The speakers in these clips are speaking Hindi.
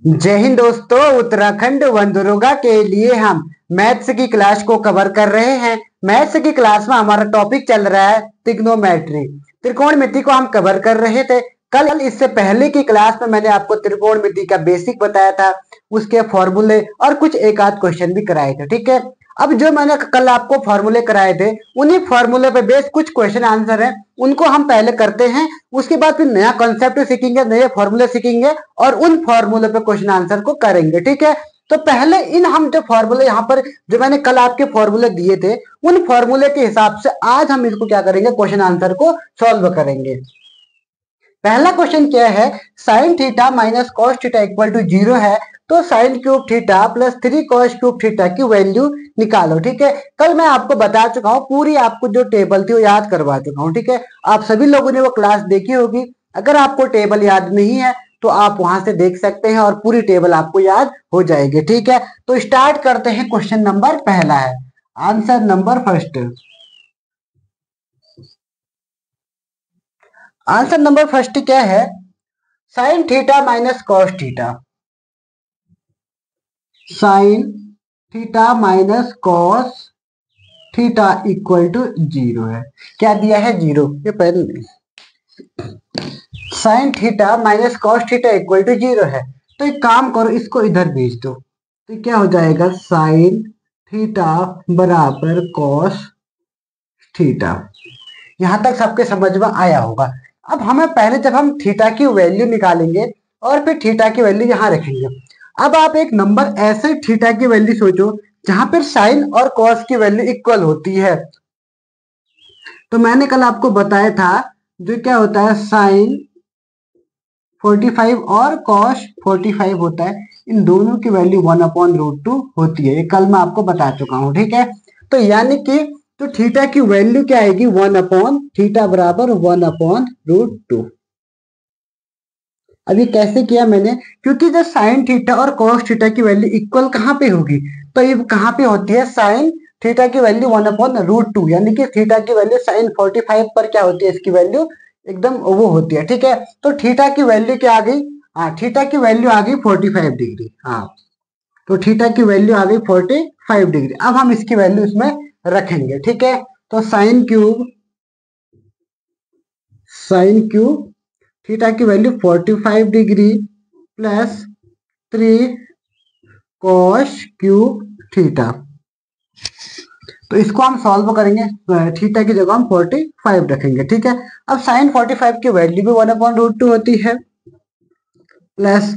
जय हिंद दोस्तों। उत्तराखंड वनदुर्गा के लिए हम मैथ्स की क्लास को कवर कर रहे हैं। मैथ्स की क्लास में हमारा टॉपिक चल रहा है त्रिग्नोमेट्री। त्रिकोणमिति को हम कवर कर रहे थे। कल इससे पहले की क्लास में मैंने आपको त्रिकोणमिति का बेसिक बताया था, उसके फॉर्मूले और कुछ एक आध क्वेश्चन भी कराए थे। ठीक है, अब जो मैंने कल आपको फॉर्मूले कराए थे, उन्हीं फॉर्मूले पे बेस कुछ क्वेश्चन आंसर है, उनको हम पहले करते हैं। उसके बाद फिर नया कॉन्सेप्ट सीखेंगे, नए फॉर्मूले सीखेंगे और उन फॉर्मूले पे क्वेश्चन आंसर को करेंगे। ठीक है, तो पहले इन हम जो फॉर्मूले यहाँ पर जो मैंने कल आपके फॉर्मूले दिए थे, उन फॉर्मूले के हिसाब से आज हम इसको क्या करेंगे, क्वेश्चन आंसर को सॉल्व करेंगे। पहला क्वेश्चन क्या है, sine theta minus cos theta equal to 0 है, तो sine cube theta plus 3 cos cube theta की वैल्यू निकालो। ठीक है, कल मैं आपको बता चुका हूँ, पूरी आपको जो टेबल थी वो याद करवा चुका हूँ। ठीक है, आप सभी लोगों ने वो क्लास देखी होगी। अगर आपको टेबल याद नहीं है तो आप वहां से देख सकते हैं और पूरी टेबल आपको याद हो जाएगी। ठीक है, तो स्टार्ट करते हैं। क्वेश्चन नंबर पहला है, answer number first. Answer number first क्या है, sine theta minus cos theta. Sine theta minus cos theta equal to 0 है। क्या दिया है, 0। ये पहले sine theta minus cos theta equal to 0 है, तो एक काम करो, इसको इधर भेज दो, तो क्या हो जाएगा, साइन थीटा बराबर कॉस थीटा। यहां तक सबके समझ में आया होगा। अब हमें पहले जब हम थीटा की वैल्यू निकालेंगे और फिर थीटा की वैल्यू यहां रखेंगे। अब आप एक नंबर ऐसे थीटा की वैल्यू सोचो जहां पर साइन और कॉस की वैल्यू इक्वल होती है। तो मैंने कल आपको बताया था, जो क्या होता है, साइन 45 और कॉस 45 होता है, इन दोनों की वैल्यू 1/√2 होती है। ये कल मैं आपको बता चुका हूं। ठीक है, तो यानी कि तो थीटा की वैल्यू क्या आएगी, 1/थीटा बराबर 1/√2। अब ये कैसे किया मैंने, क्योंकि जब साइन थीटा और कॉस थीटा की वैल्यू इक्वल कहाँ पे होगी, तो ये कहाँ पे होती है, साइन थीटा की वैल्यू 1/√2, यानी कि थीटा की वैल्यू साइन 45 पर क्या होती है, इसकी वैल्यू एकदम वो होती है। ठीक है, तो थीटा की वैल्यू क्या आ गई, हाँ थीटा की वैल्यू आ गई 45 डिग्री। हाँ, तो थीटा की वैल्यू आ गई 45 डिग्री। अब हम इसकी वैल्यू इसमें रखेंगे। ठीक है, तो साइन क्यूब थीटा की value 45 degree plus 3 cos cube theta. तो इसको हम सॉल्व करेंगे, थीटा की जगह हम 45 रखेंगे। ठीक है, अब साइन 45 की वैल्यू भी 1/√2 होती है, प्लस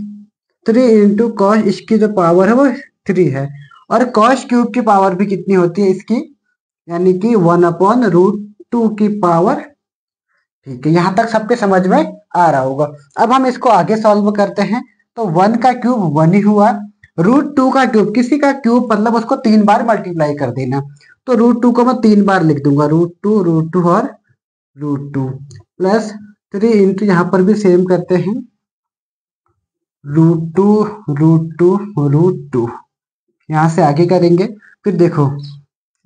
3 इंटू कॉस, इसकी जो पावर है वो 3 है, और कॉस क्यूब की पावर भी कितनी होती है इसकी, यानी कि 1/√2 की पावर। ठीक है, यहां तक सबके समझ में आ रहा होगा। अब हम इसको आगे सॉल्व करते हैं। तो 1 का क्यूब 1 ही हुआ, √2 का क्यूब, किसी का क्यूब मतलब उसको 3 बार मल्टीप्लाई कर देना। तो √2 को मैं 3 बार लिख दूंगा, √2 और √2 प्लस 3 इंटू, यहां पर भी सेम करते हैं, √2 यहां से आगे करेंगे, फिर देखो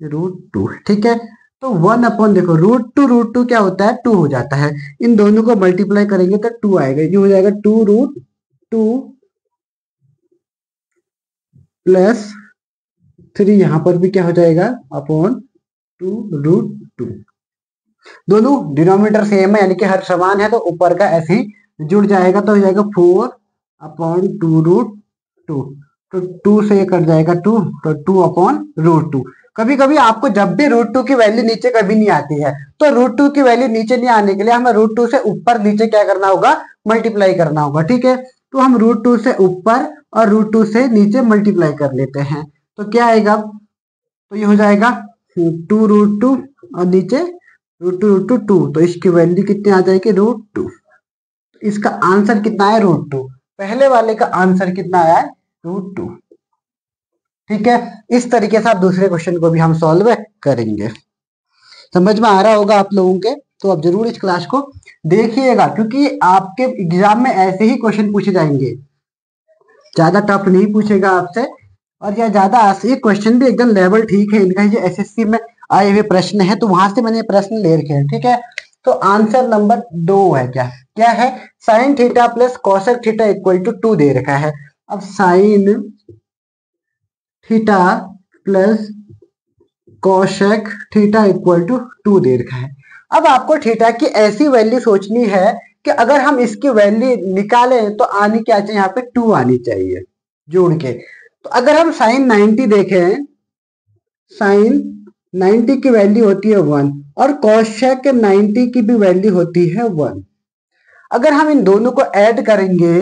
√2। ठीक है, तो 1 देखो √2 क्या होता है, 2 हो जाता है। इन दोनों को मल्टीप्लाई करेंगे तो 2 आएगा, ये हो जाएगा 2√2 प्लस 3, यहां पर भी क्या हो जाएगा, अपॉन 2√2। दोनों डिनोमिनेटर सेम है, यानी कि हर समान है, तो ऊपर का ऐसे ही जुड़ जाएगा, तो हो जाएगा 4/2√2। तो 2 से ये कट जाएगा 2, तो 2/√2। कभी कभी आपको जब भी √2 की वैल्यू नीचे कभी नहीं आती है, तो √2 की वैल्यू नीचे नहीं आने के लिए हमें √2 से ऊपर नीचे क्या करना होगा, मल्टीप्लाई करना होगा। ठीक है, तो हम √2 से ऊपर और √2 से नीचे मल्टीप्लाई कर लेते हैं, तो क्या आएगा, तो ये हो जाएगा 2√2 और नीचे √2, तो इसकी वैल्यू कितनी आ जाएगी, √2। इसका आंसर कितना है, √2। पहले वाले का आंसर कितना आया है, √2। ठीक है, इस तरीके से आप दूसरे क्वेश्चन को भी हम सॉल्व करेंगे। समझ में आ रहा होगा आप लोगों के, तो आप जरूर इस क्लास को देखिएगा, क्योंकि आपके एग्जाम में ऐसे ही क्वेश्चन पूछे जाएंगे, ज्यादा टफ नहीं पूछेगा आपसे, और यह ज्यादा ये क्वेश्चन भी एकदम लेवल ठीक है इनका, ये एसएससी में आए हुए प्रश्न है, तो वहां से मैंने प्रश्न ले रखे हैं। ठीक है, तो आंसर नंबर 2 है, क्या क्या है, sine theta plus cosec theta equal to 2 दे रखा है। अब sine theta plus cosec theta equal to 2 दे रखा है। अब आपको थीटा की ऐसी वैल्यू सोचनी है कि अगर हम इसकी वैल्यू निकालें तो आनी क्या चाहिए, यहाँ पे 2 आनी चाहिए जोड़ के। तो अगर हम साइन 90 देखें, साइन 90 की वैल्यू होती है 1 और कोशेक 90 की भी वैल्यू होती है 1। अगर हम इन दोनों को ऐड करेंगे,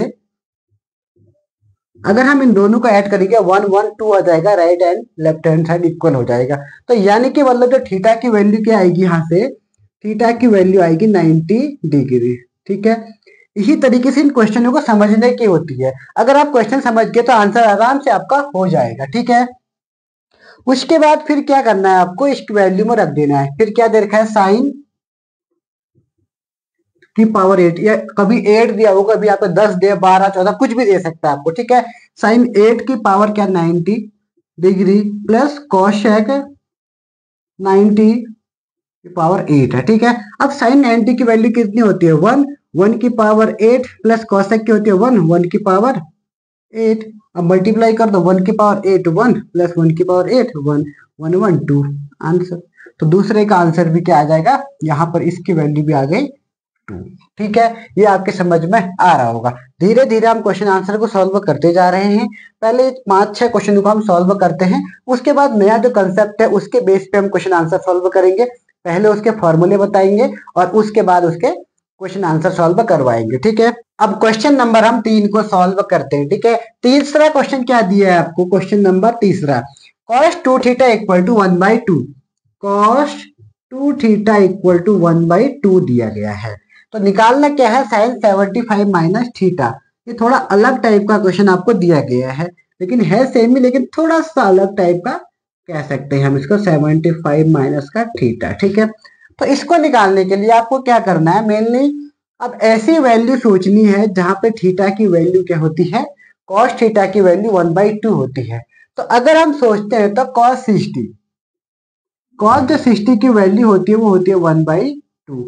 अगर हम इन दोनों को ऐड करेंगे 1 1 2 आ जाएगा, right and left hand side equal हो जाएगा। तो यानी कि मतलब जो थीटा की वैल्यू क्या आएगी, यहाँ से थीटा की वैल्यू आएगी 90 डिग्री। ठीक है, इसी तरीके से इन क्वेश्चनों को समझने की होती है। अगर आप क्वेश्चन समझ गए तो आंसर आराम से आपका हो जाएगा। ठीक है, उसके बाद फिर क्या करना है, आपको इस वैल्यू में रख देना है। फिर क्या दे रखा है, साइन की पावर 8, या कभी 8 दिया हो, कभी आपको 10 दे, 12 14 कुछ भी दे सकता है आपको। ठीक है, साइन 8 की पावर क्या 90 डिग्री प्लस कोशेक 90 की पावर 8 है। ठीक है, अब साइन 90 की वैल्यू कितनी होती है, 1 1 की पावर 8 प्लस कोशेक की होती है 1 1 की पावर 8। अब मल्टीप्लाई कर दो, 1 की पावर 8 1 प्लस 1 की पावर 8 1 1 1 2 आंसर। तो दूसरे का आंसर भी क्या आ जाएगा, यहाँ पर इसकी वैल्यू भी आ गई 2। ठीक है, ये आपके समझ में आ रहा होगा। धीरे धीरे हम क्वेश्चन आंसर को सॉल्व करते जा रहे हैं। पहले 5-6 क्वेश्चन को हम सॉल्व करते हैं, उसके बाद नया जो कंसेप्ट है उसके बेस पे हम क्वेश्चन आंसर सॉल्व करेंगे। पहले उसके फॉर्मूले बताएंगे और उसके बाद उसके क्वेश्चन आंसर सॉल्व करवाएंगे। ठीक है, अब क्वेश्चन नंबर हम 3 को सॉल्व करते हैं। ठीक है, तीसरा क्वेश्चन क्या दिया है आपको, क्वेश्चन नंबर तीसरा, cos 2 theta equal to 1/2, cos 2 theta equal to 1/2 दिया गया है। तो निकालना क्या है, साइन 75 माइनस थीटा। ये थोड़ा अलग टाइप का क्वेश्चन आपको दिया गया है, लेकिन है सेम ही, लेकिन थोड़ा सा अलग टाइप का कह सकते हैं हम इसको, 75 माइनस का थीटा। ठीक है, तो इसको निकालने के लिए आपको क्या करना है, मेनली अब ऐसी वैल्यू सोचनी है जहां पे थीटा की वैल्यू क्या होती है, cos थीटा की वैल्यू 1/2 होती है। तो अगर हम सोचते हैं तो cos 60, cos जो 60 की वैल्यू होती है वो होती है 1/2।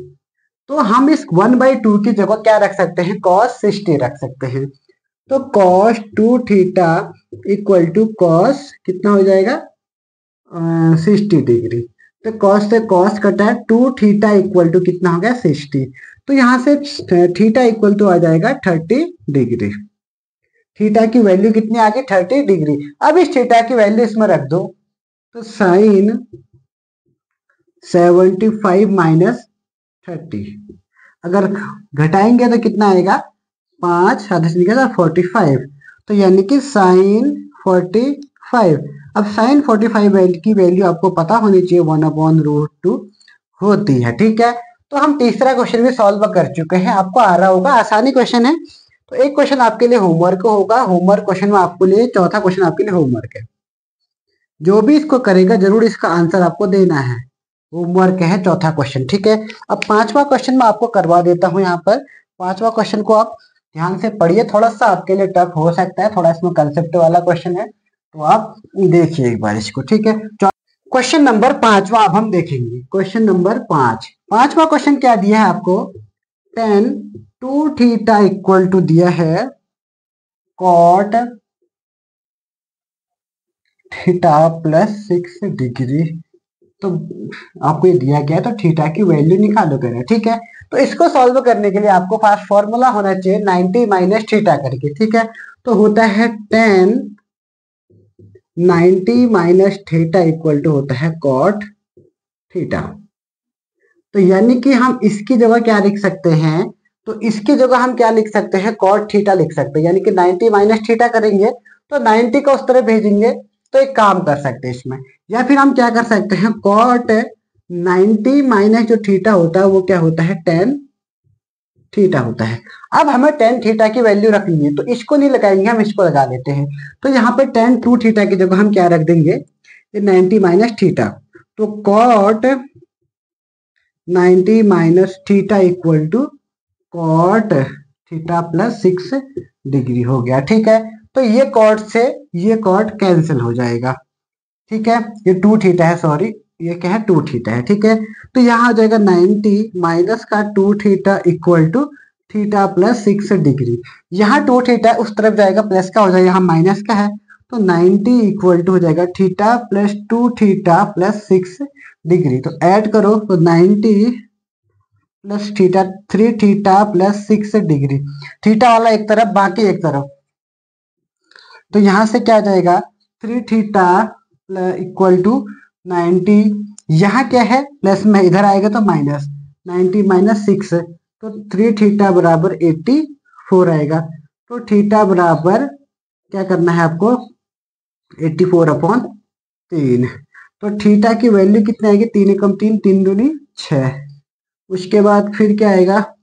तो हम इस 1/2 की जगह क्या रख सकते हैं, cos 60 रख सकते हैं। तो cos 2 theta equal to cos कितना हो जाएगा, 60 डिग्री। तो cos से cos कटा है, 2 थीटा इक्वल टू कितना हो गया 60। तो यहाँ से थीटा इक्वल टू आ जाएगा 30 डिग्री। थीटा की वैल्यू कितनी आ गई, 30 डिग्री। अब इस थीटा की वैल्यू इसमें रख दो, तो साइन 75 माइनस 30, अगर घटाएंगे तो कितना आएगा, 5 आधे से निकलेगा 45। तो यानी कि साइन 45। अब साइन 45 की वैल्यू आपको पता होनी चाहिए 1/√2 होती है। ठीक है, तो हम तीसरा क्वेश्चन भी सॉल्व कर चुके हैं, आपको आ रहा होगा, आसानी क्वेश्चन है। तो एक क्वेश्चन आपके लिए होमवर्क होगा, होमवर्क क्वेश्चन में आपके लिए, चौथा क्वेश्चन आपके लिए होमवर्क है। जो भी इसको करेगा जरूर इसका आंसर आपको देना है, होमवर्क है चौथा क्वेश्चन। ठीक है, अब पांचवा क्वेश्चन मैं आपको करवा देता हूं। यहाँ पर पांचवा क्वेश्चन को आप ध्यान से पढ़िए, थोड़ा सा आपके लिए टफ हो सकता है, थोड़ा इसमें कंसेप्ट वाला क्वेश्चन है, तो आप देखिए एक बार इसको। ठीक है, क्वेश्चन नंबर 5वां अब हम देखेंगे। क्वेश्चन नंबर 5, पांचवा क्वेश्चन क्या दिया है आपको, tan 2 थीटा इक्वल टू दिया है cot थीटा प्लस 6 डिग्री। तो आपको ये दिया गया है, तो थीटा की वैल्यू निकालो कह रहे हैं। ठीक है, तो इसको सॉल्व करने के लिए आपको पास फॉर्मूला होना चाहिए 90 माइनस थीटा करके। ठीक है, तो होता है tan 90 minus theta equal to होता है cot थीटा। तो यानी कि हम इसकी जगह क्या लिख सकते हैं, तो इसकी जगह हम क्या लिख सकते हैं, cot थीटा लिख सकते हैं। यानी कि 90 माइनस थीटा करेंगे तो 90 को उस तरह भेजेंगे, तो एक काम कर सकते हैं इसमें, या फिर हम क्या कर सकते हैं, cot 90 माइनस जो थीटा होता है वो क्या होता है, tan थीटा होता है। अब हमें tan थीटा की वैल्यू रखनी है, तो इसको नहीं लगाएंगे, हम इसको लगा लेते हैं। तो यहाँ पे tan 2 थीटा की जगह हम क्या रख देंगे, 90 माइनस थीटा। तो cot 90 minus theta equal to cot theta plus 6 degree हो गया। ठीक है, तो ये cot से ये cot कैंसिल हो जाएगा। ठीक है, ये 2 थीटा है, सॉरी ये क्या है, 2 थीटा है। ठीक है, तो यहाँ आ जाएगा 90 माइनस का 2 theta equal to theta plus 6 degree. यहाँ 2 थीटा उस तरफ जाएगा, प्लस का हो जाएगा, यहाँ माइनस का है, तो 90 इक्वल टू हो जाएगा theta plus 2 theta plus 6 degree. तो ऐड करो तो 90 plus theta 3 theta plus 6 degree. Theta वाला एक तरफ, बाकी एक तरफ, तो यहां से क्या आ जाएगा 3 थीटा इक्वल टू 90। यहाँ क्या है प्लस में, इधर आएगा तो माइनस, 90 माइनस 6, तो 3 थीटा बराबर 84 आएगा। तो थीटा बराबर क्या करना है आपको 84/3। तो थीटा की वैल्यू कितनी आएगी, 3 एकम 3, 3 दूनी 6। उसके बाद फिर क्या आएगा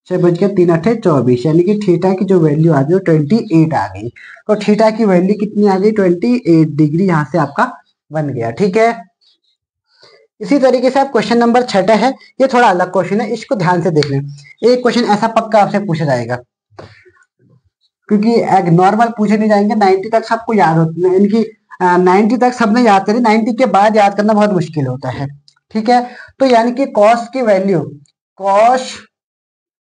6 बज के 3 अठे 24, यानी कि थीटा की जो वैल्यू आ गई वो 28 आ गई। तो थीटा की वैल्यू कितनी आ गई 28 डिग्री, यहां से आपका बन गया। ठीक है, इसी तरीके से आप क्वेश्चन नंबर 6 है, ये थोड़ा अलग क्वेश्चन है, इसको ध्यान से देख लें। एक क्वेश्चन ऐसा पक्का आपसे पूछा जाएगा, क्योंकि नॉर्मल पूछे नहीं जाएंगे, 90 तक सबको याद होता है, यानी कि 90 तक सबने याद करी, 90 के बाद याद करना बहुत मुश्किल होता है। ठीक है, तो यानी कि कॉस की वैल्यू कॉस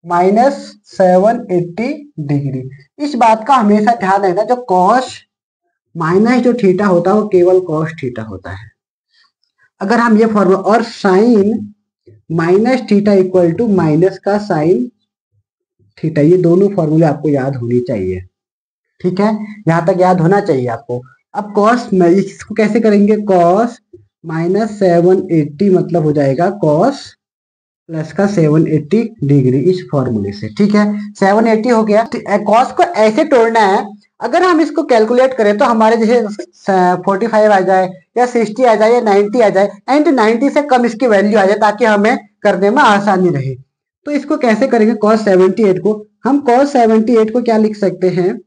माइनस 780 डिग्री। इस बात का हमेशा ध्यान रखना, जो कॉस माइनस जो थीटा होता है वो केवल कॉस थीटा होता है। अगर हम ये फॉर्मूला, और sine minus theta equal to minus का साइन थीटा, ये दोनों फॉर्मूले आपको याद होनी चाहिए। ठीक है, यहां तक याद होना चाहिए आपको। अब कॉस, इसको कैसे करेंगे, कॉस माइनस 780 मतलब हो जाएगा कॉस प्लस का 780 डिग्री, इस फॉर्मूले से। ठीक है, 780 हो गया। कॉस को ऐसे तोड़ना है, अगर हम इसको कैलकुलेट करें तो हमारे जैसे 45 आ जाए या 60 आ जाए या 90 आ जाए, एंड 90 से कम इसकी वैल्यू आ जाए, ताकि हमें करने में आसानी रहे। तो इसको कैसे करेंगे, cos 78 को हम cos 78 को क्या लिख सकते हैं,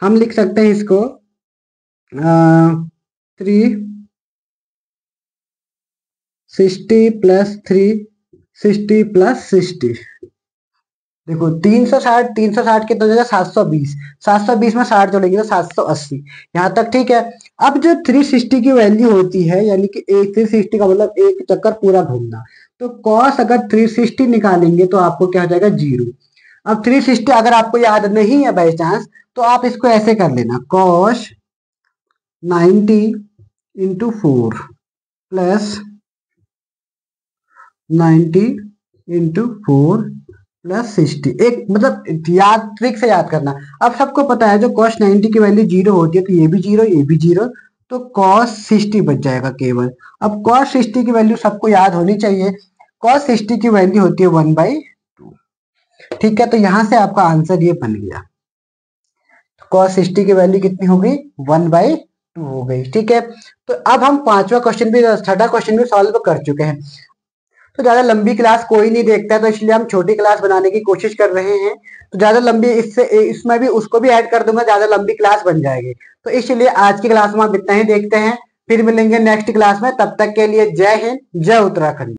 हम लिख सकते हैं इसको 360 प्लस 360 प्लस 60। देखो 360 कितना हो जाएगा 720, 720 में 60 जोड़ेंगे तो 780, यहाँ तक ठीक है। अब जो 360 की वैल्यू होती है, यानी कि 360 का मतलब एक चक्कर पूरा घूमना, तो cos अगर 360 निकालेंगे तो आपको क्या हो जाएगा 0। अब 360 अगर आपको याद नहीं है बाई चांस, तो आप इसको ऐसे कर लेना, cos 90 into 4 plus 90 into 4 plus 60। एक मतलब याद, ट्रिक से याद करना। अब सबको पता है जो cos 90 की वैल्यू 0 होती है, तो ये भी 0, ये भी 0, तो cos 60 बच जाएगा केवल। अब cos 60 की वैल्यू सबको याद होनी चाहिए, cos 60 की वैल्यू होती है 1/2। ठीक है, तो यहां से आपका आंसर ये बन गया, cos 60 की वैल्यू कितनी हो गई 1/2 हो गई। ठीक है, तो अब हम पांचवा क्वेश्चन भी, छठा क्वेश्चन भी सॉल्व कर चुके हैं। तो ज्यादा लंबी क्लास कोई नहीं देखता है, तो इसलिए हम छोटी क्लास बनाने की कोशिश कर रहे हैं। तो ज्यादा लंबी, इससे इसमें भी उसको भी ऐड कर दूंगा, ज्यादा लंबी क्लास बन जाएगी। तो इसलिए आज की क्लास में हम इतना ही देखते हैं, फिर मिलेंगे नेक्स्ट क्लास में। तब तक के लिए जय हिंद, जय उत्तराखंड।